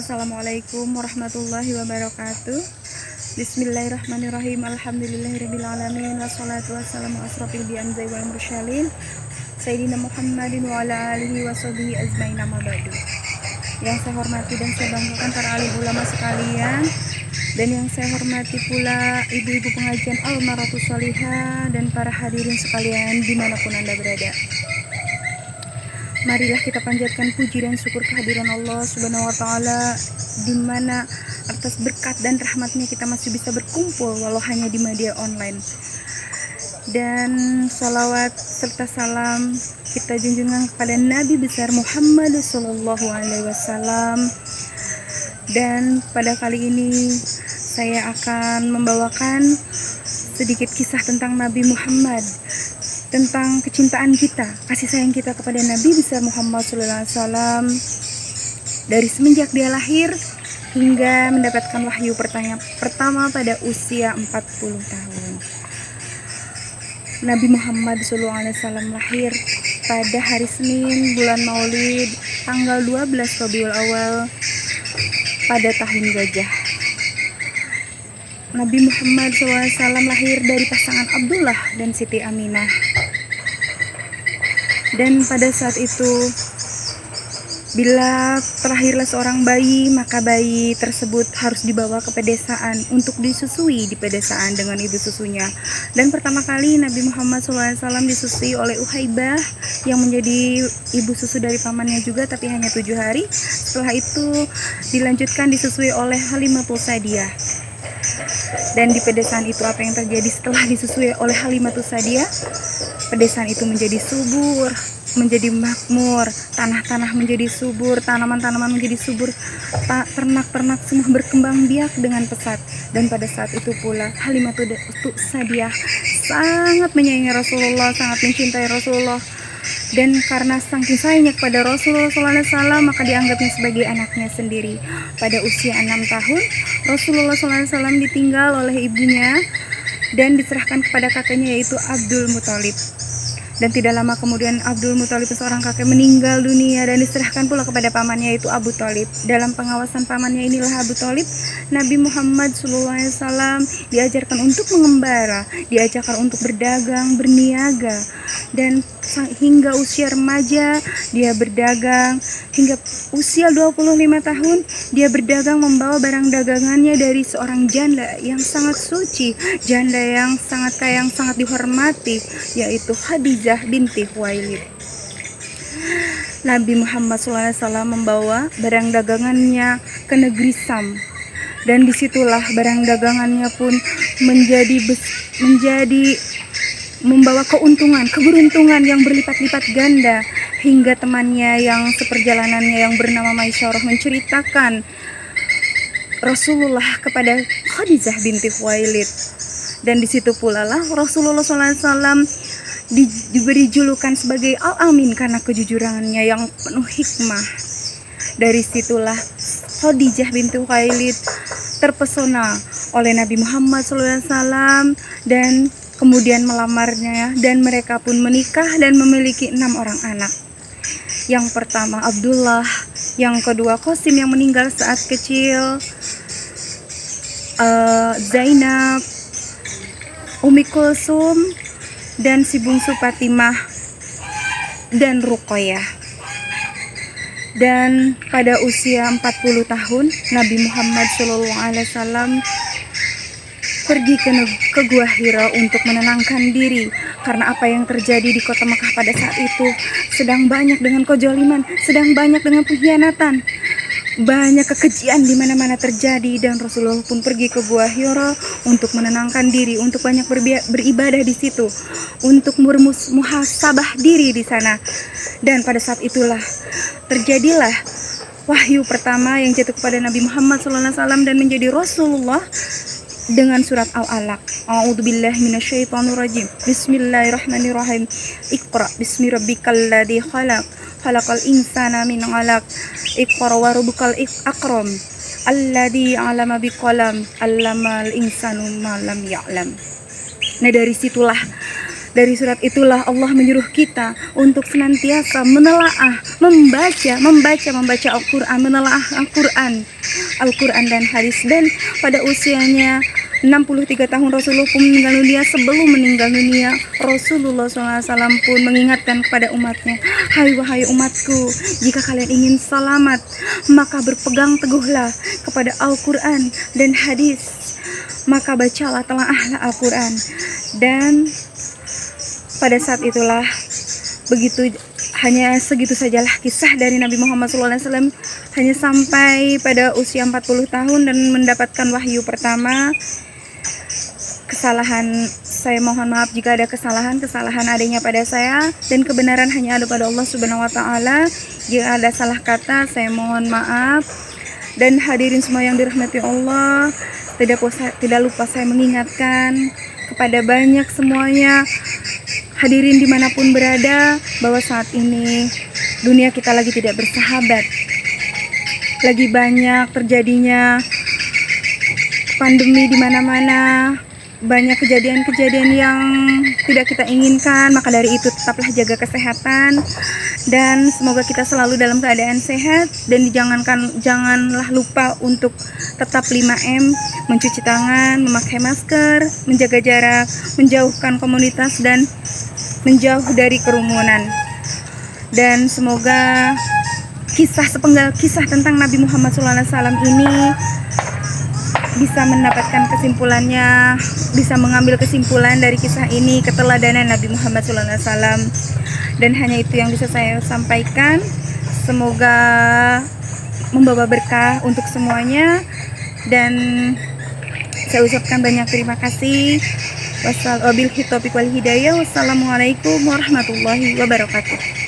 Assalamualaikum warahmatullahi wabarakatuh. Bismillahirrahmanirrahim. Alhamdulillahirrabbilalamin. Wassalatu wassalamu asrafil bi'anzai wal mursyalin Sayyidina Muhammadin wa ala alihi wa sahbihi azmain amma ba'du. Yang saya hormati dan saya banggakan para alim ulama sekalian, dan yang saya hormati pula ibu-ibu pengajian Al-Maratus Sholihah dan para hadirin sekalian dimanapun Anda berada. Marilah kita panjatkan puji dan syukur kehadiran Allah Subhanahu wa Ta'ala, di mana atas berkat dan rahmatnya kita masih bisa berkumpul walau hanya di media online. Dan salawat serta salam kita junjungan kepada Nabi besar Muhammad Sallallahu Alaihi Wasallam. Dan pada kali ini saya akan membawakan sedikit kisah tentang Nabi Muhammad, tentang kecintaan kita, kasih sayang kita kepada Nabi besar Muhammad SAW dari semenjak dia lahir hingga mendapatkan wahyu pertama pada usia 40 tahun. Nabi Muhammad SAW lahir pada hari Senin bulan Maulid tanggal 12 Rabiul Awal pada tahun gajah. Nabi Muhammad SAW lahir dari pasangan Abdullah dan Siti Aminah. Dan pada saat itu, bila terlahirlah seorang bayi, maka bayi tersebut harus dibawa ke pedesaan untuk disusui di pedesaan dengan ibu susunya. Dan pertama kali Nabi Muhammad SAW disusui oleh Uhaibah yang menjadi ibu susu dari pamannya juga, tapi hanya 7 hari. Setelah itu dilanjutkan disusui oleh Halimatus Sa'diyah. Dan di pedesaan itu apa yang terjadi setelah disusui oleh Halimatus Sa'diyah? Pedesaan itu menjadi subur, menjadi makmur, tanah-tanah menjadi subur, tanaman-tanaman menjadi subur, ternak-ternak semua berkembang biak dengan pesat. Dan pada saat itu pula Halimatus Sa'diyah sangat menyayangi Rasulullah, sangat mencintai Rasulullah. Dan karena saking sayangnya kepada Rasulullah SAW, maka dianggapnya sebagai anaknya sendiri. Pada usia 6 tahun, Rasulullah SAW ditinggal oleh ibunya dan diserahkan kepada kakeknya, yaitu Abdul Muthalib. Dan tidak lama kemudian Abdul Muthalib, seorang kakek, meninggal dunia dan diserahkan pula kepada pamannya, yaitu Abu Thalib. Dalam pengawasan pamannya inilah Abu Thalib, Nabi Muhammad SAW diajarkan untuk mengembara, diajarkan untuk berdagang, berniaga. Dan hingga usia remaja dia berdagang, hingga usia 25 tahun dia berdagang membawa barang dagangannya dari seorang janda yang sangat suci, janda yang sangat kaya, yang sangat dihormati, yaitu Khadijah binti Khuwailid. Nabi Muhammad SAW membawa barang dagangannya ke negeri Sam, dan disitulah barang dagangannya pun menjadi membawa keuntungan, keberuntungan yang berlipat-lipat ganda, hingga temannya yang seperjalanannya yang bernama Maisyarah menceritakan Rasulullah kepada Khadijah binti Khuwailid. Dan disitu pula lah Rasulullah SAW diberi julukan sebagai Al-Amin karena kejujurannya yang penuh hikmah. Dari situlah Khadijah binti Khuwailid terpesona oleh Nabi Muhammad SAW dan kemudian melamarnya, dan mereka pun menikah dan memiliki 6 orang anak. Yang pertama Abdullah, yang kedua Qasim yang meninggal saat kecil, Zainab, Umi Kulsum, dan si bungsu Fatimah dan Ruqayyah. Dan pada usia 40 tahun Nabi Muhammad SAW pergi ke Gua Hira untuk menenangkan diri, karena apa yang terjadi di kota Mekah pada saat itu sedang banyak dengan kezaliman, sedang banyak dengan pengkhianatan, banyak kekejian di mana-mana terjadi. Dan Rasulullah pun pergi ke Gua Hira untuk menenangkan diri, untuk banyak beribadah di situ, untuk bermuhasabah diri di sana. Dan pada saat itulah terjadilah wahyu pertama yang jatuh kepada Nabi Muhammad SAW dan menjadi Rasulullah dengan surat Al-Alaq. A'udzubillahi minasyaitonirrajim. Bismillahirrahmanirrahim. Iqra bismi rabbikal ladzi khalaq, khalaqal insana min 'alaq. Iqra wa rabbukal akram, alladzi 'allama biqalam, 'allamal insanu ma lam ya'lam. Nah, dari situlah Dari surat itulah Allah menyuruh kita untuk senantiasa menelaah, membaca Al-Quran, menelaah Al-Quran dan hadis. Dan pada usianya 63 tahun Rasulullah pun meninggal dunia. Sebelum meninggal dunia, Rasulullah SAW pun mengingatkan kepada umatnya, wahai umatku, jika kalian ingin selamat, maka berpegang teguhlah kepada Al-Quran dan hadis. Maka bacalah, telaahlah Al-Quran. Dan pada saat itulah, begitu, hanya segitu sajalah kisah dari Nabi Muhammad SAW, hanya sampai pada usia 40 tahun dan mendapatkan wahyu pertama. Kesalahan, saya mohon maaf jika ada kesalahan adanya pada saya, dan kebenaran hanya ada pada Allah Subhanahu wa taala. Jika ada salah kata, saya mohon maaf. Dan hadirin semua yang dirahmati Allah, tidak lupa saya mengingatkan kepada banyak semuanya, hadirin dimanapun berada, bahwa saat ini dunia kita lagi tidak bersahabat. Lagi banyak terjadinya pandemi di mana-mana, banyak kejadian-kejadian yang tidak kita inginkan. Maka dari itu tetaplah jaga kesehatan, dan semoga kita selalu dalam keadaan sehat. Dan janganlah lupa untuk tetap 5M, mencuci tangan, memakai masker, menjaga jarak, menjauhkan komunitas, dan menjauh dari kerumunan. Dan semoga sepenggal kisah tentang Nabi Muhammad SAW ini bisa mendapatkan kesimpulannya, bisa mengambil kesimpulan dari kisah ini, keteladanan Nabi Muhammad SAW. Dan hanya itu yang bisa saya sampaikan. Semoga membawa berkah untuk semuanya, dan saya ucapkan banyak terima kasih. Wassalamualaikum warahmatullahi wabarakatuh.